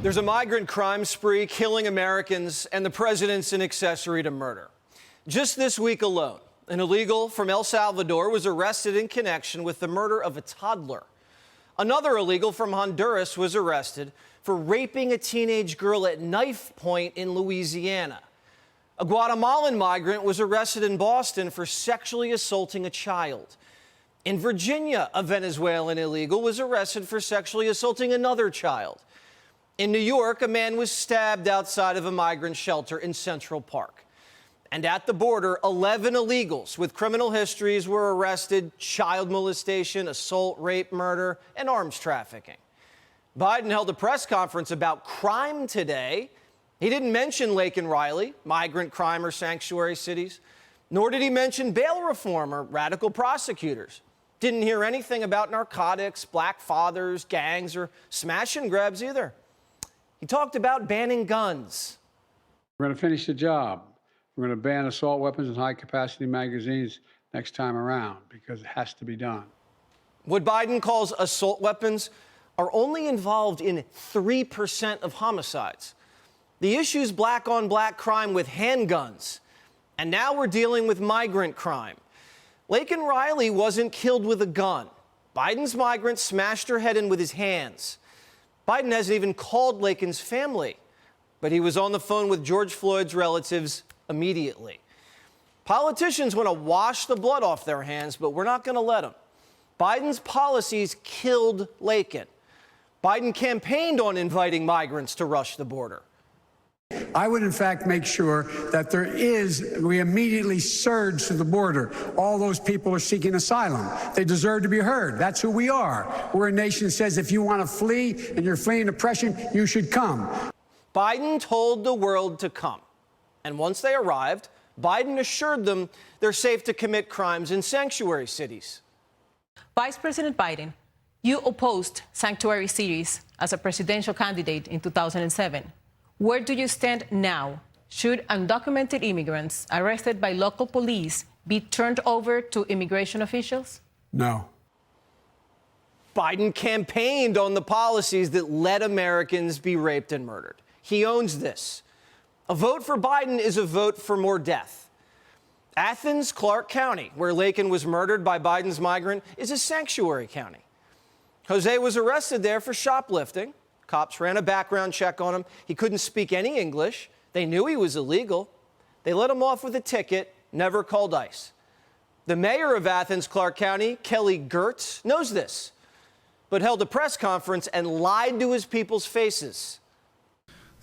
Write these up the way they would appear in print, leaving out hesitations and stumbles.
There's a migrant crime spree killing Americans, and the president's an accessory to murder. Just this week alone, an illegal from El Salvador was arrested in connection with the murder of a toddler. Another illegal from Honduras was arrested for raping a teenage girl at knife point in Louisiana. A Guatemalan migrant was arrested in Boston for sexually assaulting a child. In Virginia, a Venezuelan illegal was arrested for sexually assaulting another child. In New York, a man was stabbed outside of a migrant shelter in Central Park. And at the border, 11 illegals with criminal histories were arrested: child molestation, assault, rape, murder, and arms trafficking. Biden held a press conference about crime today. He didn't mention Laken Riley, migrant crime or sanctuary cities, nor did he mention bail reform or radical prosecutors. Didn't hear anything about narcotics, black fathers, gangs, or smash and grabs either. He talked about banning guns. We're going to finish the job. We're going to ban assault weapons and high-capacity magazines next time around because it has to be done. What Biden calls assault weapons are only involved in 3% of homicides. The issue's black-on-black crime with handguns. And now we're dealing with migrant crime. Laken Riley wasn't killed with a gun. Biden's migrant smashed her head in with his hands. Biden hasn't even called Laken's family, but he was on the phone with George Floyd's relatives immediately. Politicians want to wash the blood off their hands, but we're not going to let them. Biden's policies killed Laken. Biden campaigned on inviting migrants to rush the border. I would, in fact, make sure that we immediately surge to the border. All those people are seeking asylum. They deserve to be heard. That's who we are. We're a nation that says if you want to flee and you're fleeing oppression, you should come. Biden told the world to come. And once they arrived, Biden assured them they're safe to commit crimes in sanctuary cities. Vice President Biden, you opposed sanctuary cities as a presidential candidate in 2007. Where do you stand now? Should undocumented immigrants arrested by local police be turned over to immigration officials? No. Biden campaigned on the policies that let Americans be raped and murdered. He owns this. A vote for Biden is a vote for more death. Athens, Clark County, where Laken was murdered by Biden's migrant, is a sanctuary county. Jose was arrested there for shoplifting. Cops ran a background check on him. He couldn't speak any English. They knew he was illegal. They let him off with a ticket, never called ICE. The mayor of Athens, Clark County, Kelly Gertz, knows this, but held a press conference and lied to his people's faces.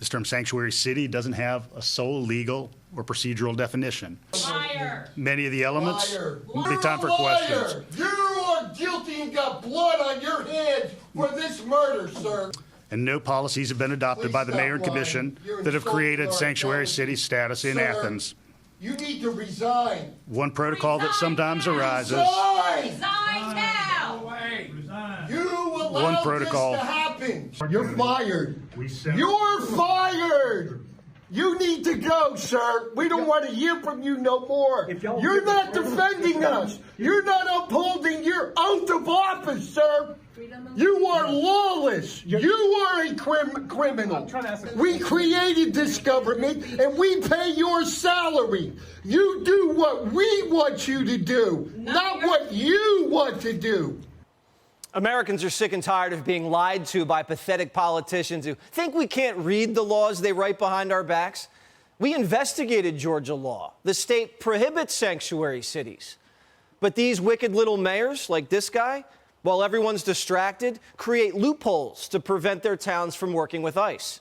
This term sanctuary city doesn't have a sole legal or procedural definition. Liar. Many of the elements will be time for liar. questions. You are guilty and got blood on your hands for this murder, sir. And no policies have been adopted by the mayor and commission that have created sanctuary city status in Athens. You need to resign. One protocol that sometimes arises. Resign now! You allow One protocol. this to happen. You're fired. We sent- You're fired. You need to go, sir. We don't want to hear from you no more. You're not defending us. You're not upholding your oath of office, sir. You are lawless. You are a criminal. We created this government and we pay your salary. You do what we want you to do, not what you want to do. Americans are sick and tired of being lied to by pathetic politicians who think we can't read the laws they write behind our backs. We investigated Georgia law. The state prohibits sanctuary cities. But these wicked little mayors, like this guy, while everyone's distracted, create loopholes to prevent their towns from working with ICE,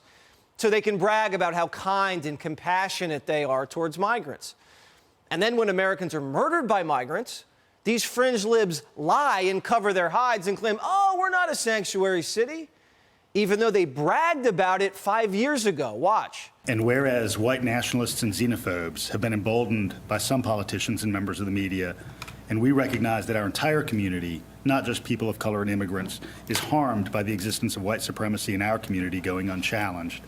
so they can brag about how kind and compassionate they are towards migrants. And then when Americans are murdered by migrants, these fringe libs lie and cover their hides and claim, oh, we're not a sanctuary city, even though they bragged about it 5 years ago. Watch. And whereas white nationalists and xenophobes have been emboldened by some politicians and members of the media, and we recognize that our entire community, not just people of color and immigrants, is harmed by the existence of white supremacy in our community going unchallenged.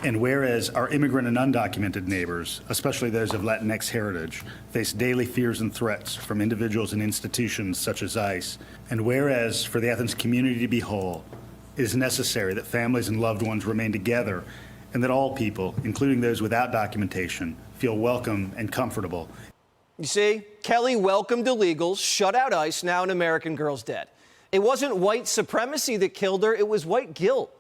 And whereas our immigrant and undocumented neighbors, especially those of Latinx heritage, face daily fears and threats from individuals and institutions such as ICE, and whereas for the Athens community to be whole, It is necessary that families and loved ones remain together and that all people, including those without documentation, feel welcome and comfortable. You see, Kelly welcomed illegals, shut out ICE, now an American girl's dead. It wasn't white supremacy that killed her, it was white guilt.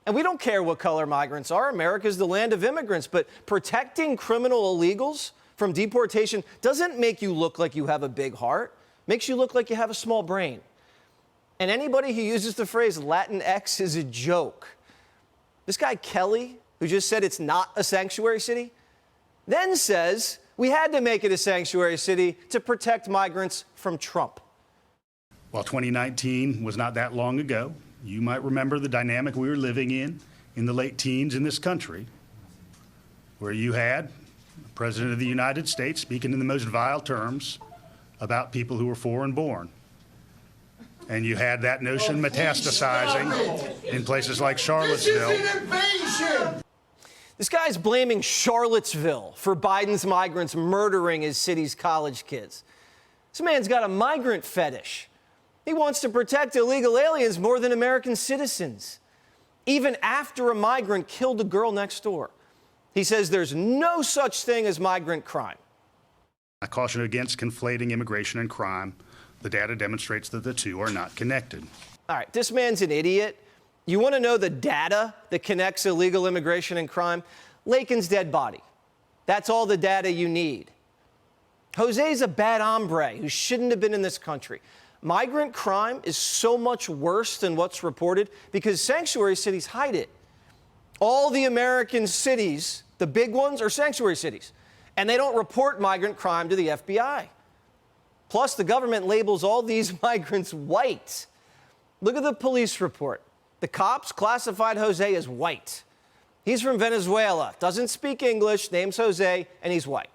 And we don't care what color migrants are. America's the land of immigrants. But protecting criminal illegals from deportation doesn't make you look like you have a big heart. Makes you look like you have a small brain. And anybody who uses the phrase Latinx is a joke. This guy Kelly, who just said it's not a sanctuary city, then says we had to make it a sanctuary city to protect migrants from Trump. While 2019 was not that long ago, you might remember the dynamic we were living in the late teens in this country, where you had the President of the United States speaking in the most vile terms about people who were foreign born. And you had that notion metastasizing in places like Charlottesville. This is an invasion! This guy's blaming Charlottesville for Biden's migrants murdering his city's college kids. This man's got a migrant fetish. He wants to protect illegal aliens more than American citizens, even after a migrant killed a girl next door. He says there's no such thing as migrant crime. I caution against conflating immigration and crime. The data demonstrates that the two are not connected. All right, this man's an idiot. You want to know the data that connects illegal immigration and crime? Lakin's dead body. That's all the data you need. Jose's a bad hombre who shouldn't have been in this country. Migrant crime is so much worse than what's reported because sanctuary cities hide it. All the American cities, the big ones, are sanctuary cities, and they don't report migrant crime to the FBI. Plus, the government labels all these migrants white. Look at the police report. The cops classified Jose as white. He's from Venezuela, doesn't speak English, name's Jose, and he's white.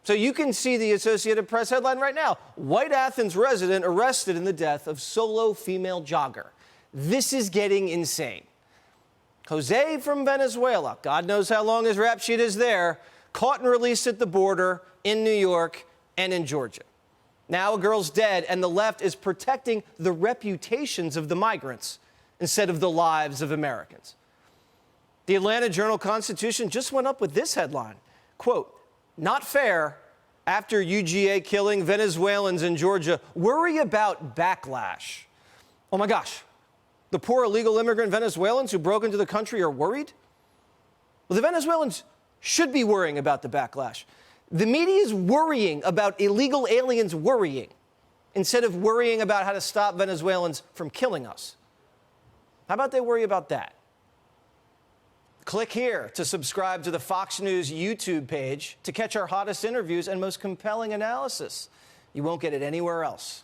So you can see the Associated Press headline right now. White Athens resident arrested in the death of solo female jogger. This is getting insane. Jose from Venezuela, God knows how long his rap sheet is there, caught and released at the border in New York and in Georgia. Now a girl's dead, and the left is protecting the reputations of the migrants instead of the lives of Americans. The Atlanta Journal-Constitution just went up with this headline, quote, "Not fair. After UGA killing Venezuelans in Georgia, worry about backlash." Oh my gosh, the poor illegal immigrant Venezuelans who broke into the country are worried? Well, the Venezuelans should be worrying about the backlash. The media is worrying about illegal aliens worrying instead of worrying about how to stop Venezuelans from killing us. How about they worry about that? Click here to subscribe to the Fox News YouTube page to catch our hottest interviews and most compelling analysis. You won't get it anywhere else.